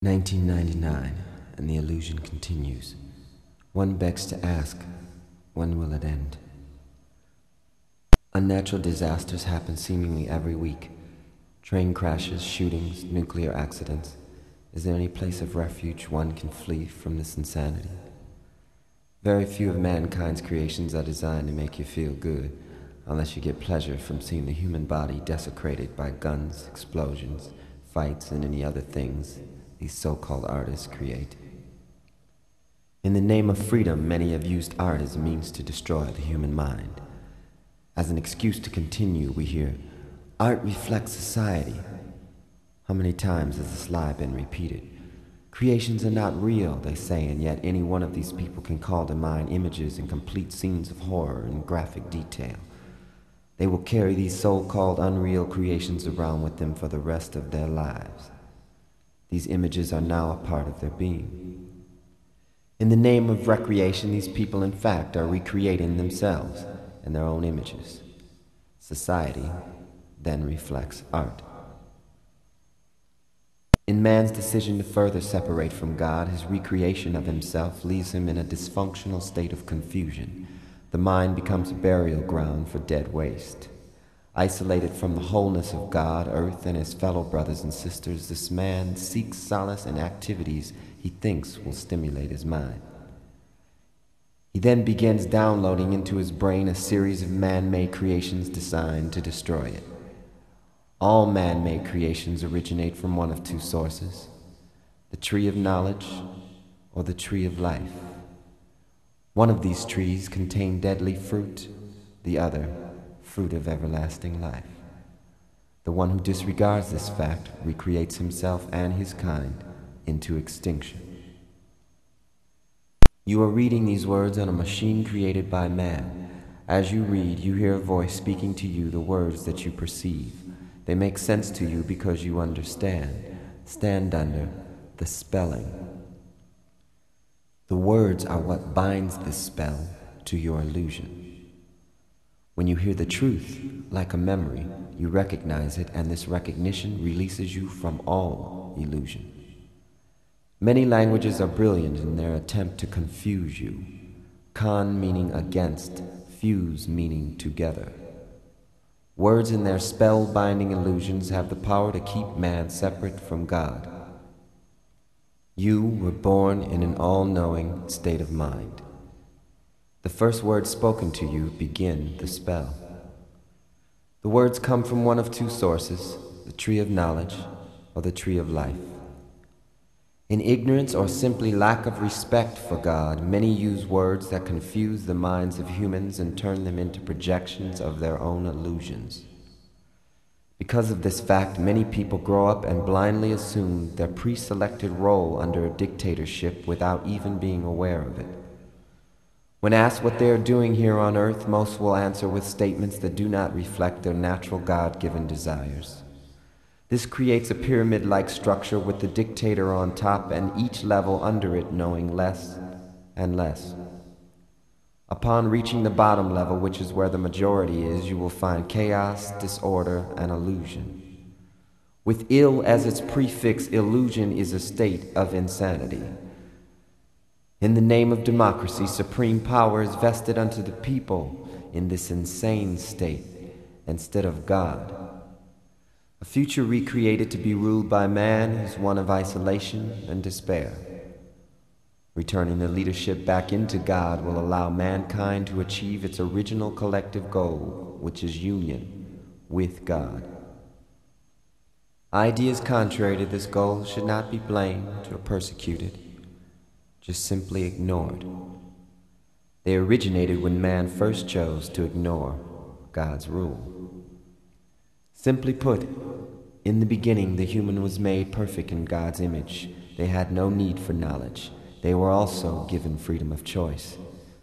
1999, and the illusion continues. One begs to ask, when will it end? Unnatural disasters happen seemingly every week. Train crashes, shootings, nuclear accidents. Is there any place of refuge one can flee from this insanity? Very few of mankind's creations are designed to make you feel good, unless you get pleasure from seeing the human body desecrated by guns, explosions, fights, and any other things these so-called artists create. In the name of freedom, many have used art as a means to destroy the human mind. As an excuse to continue, we hear, art reflects society. How many times has this lie been repeated? Creations are not real, they say, and yet any one of these people can call to mind images and complete scenes of horror and graphic detail. They will carry these so-called unreal creations around with them for the rest of their lives. These images are now a part of their being. In the name of recreation, these people in fact are recreating themselves and their own images. Society then reflects art. In man's decision to further separate from God, his recreation of himself leaves him in a dysfunctional state of confusion. The mind becomes a burial ground for dead waste. Isolated from the wholeness of God, earth, and his fellow brothers and sisters, this man seeks solace in activities he thinks will stimulate his mind. He then begins downloading into his brain a series of man-made creations designed to destroy it. All man-made creations originate from one of two sources: the tree of knowledge or the tree of life. One of these trees contains deadly fruit, the other fruit of everlasting life. The one who disregards this fact recreates himself and his kind into extinction. You are reading these words on a machine created by man. As you read, you hear a voice speaking to you the words that you perceive. They make sense to you because you understand. Stand under the spelling. The words are what binds this spell to your illusion. When you hear the truth, like a memory, you recognize it, and this recognition releases you from all illusion. Many languages are brilliant in their attempt to confuse you. Con meaning against, fuse meaning together. Words in their spell-binding illusions have the power to keep man separate from God. You were born in an all-knowing state of mind. The first words spoken to you begin the spell. The words come from one of two sources: the tree of knowledge or the tree of life. In ignorance or simply lack of respect for God, many use words that confuse the minds of humans and turn them into projections of their own illusions. Because of this fact, many people grow up and blindly assume their pre-selected role under a dictatorship without even being aware of it. When asked what they are doing here on earth, most will answer with statements that do not reflect their natural God-given desires. This creates a pyramid-like structure with the dictator on top and each level under it knowing less and less. Upon reaching the bottom level, which is where the majority is, you will find chaos, disorder, and illusion. With ill as its prefix, illusion is a state of insanity. In the name of democracy, supreme power is vested unto the people in this insane state instead of God. A future recreated to be ruled by man is one of isolation and despair. Returning the leadership back into God will allow mankind to achieve its original collective goal, which is union with God. Ideas contrary to this goal should not be blamed or persecuted, just simply ignored. They originated when man first chose to ignore God's rule. Simply put, in the beginning the human was made perfect in God's image. They had no need for knowledge. They were also given freedom of choice.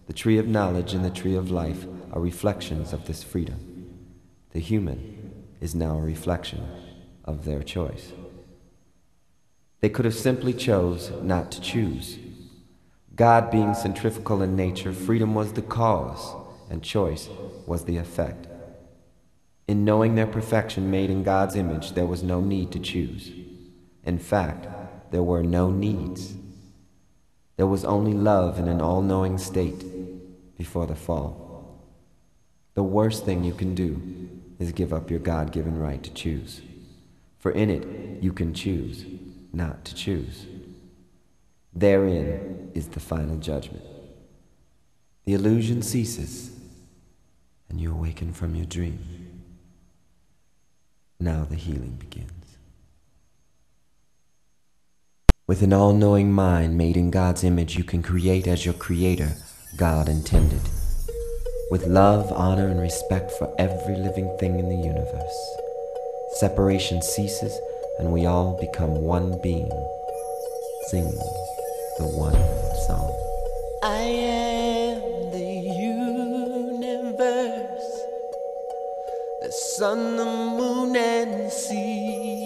The tree of knowledge and the tree of life are reflections of this freedom. The human is now a reflection of their choice. They could have simply chose not to choose. God being centrifugal in nature, freedom was the cause, and choice was the effect. In knowing their perfection made in God's image, there was no need to choose. In fact, there were no needs. There was only love in an all-knowing state before the fall. The worst thing you can do is give up your God-given right to choose. For in it, you can choose not to choose. Therein is the final judgment. The illusion ceases, and you awaken from your dream. Now the healing begins. With an all-knowing mind made in God's image, you can create as your creator, God intended. With love, honor, and respect for every living thing in the universe. Separation ceases, and we all become one being, singing the one song. I am the universe, the sun, the moon, and the sea.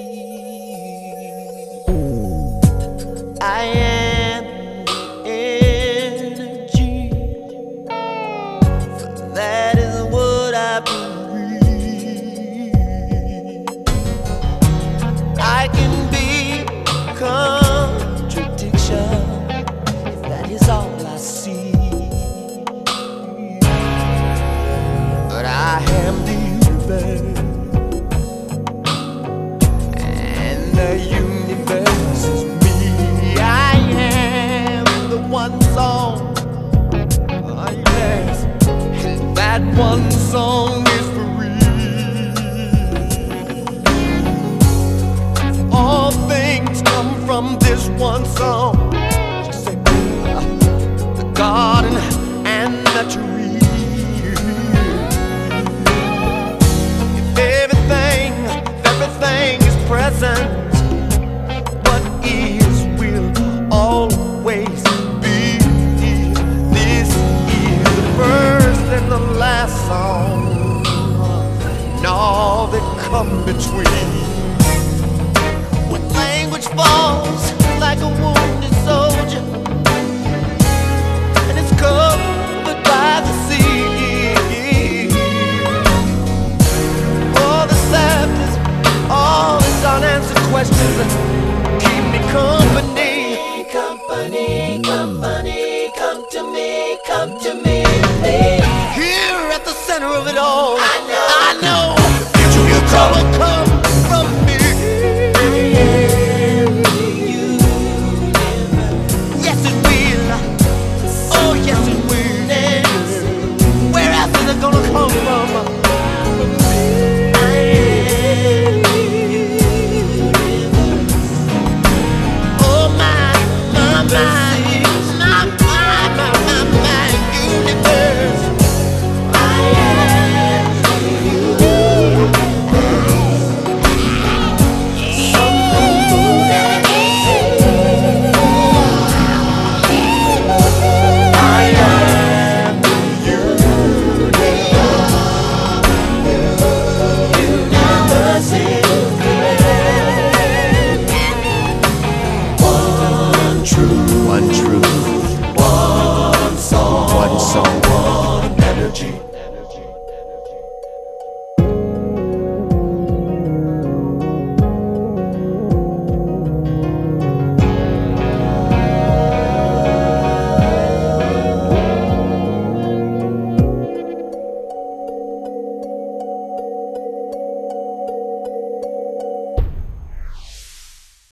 I am the energy, for that is what I believe. I can be contradiction, if that is all I see. But I am the universe, and the universe is me. I am the one song, oh yes, and that one song is free. All things come from this one song. Just say the garden and the tree. If everything is present, what is will always be. This is the first and the last song, and all that come between. When language falls like a wounded soldier, and it's covered by the sea. All that's left is all these unanswered questions that keep me company. Company, company, come to me, come to me, please. Here at the center of it all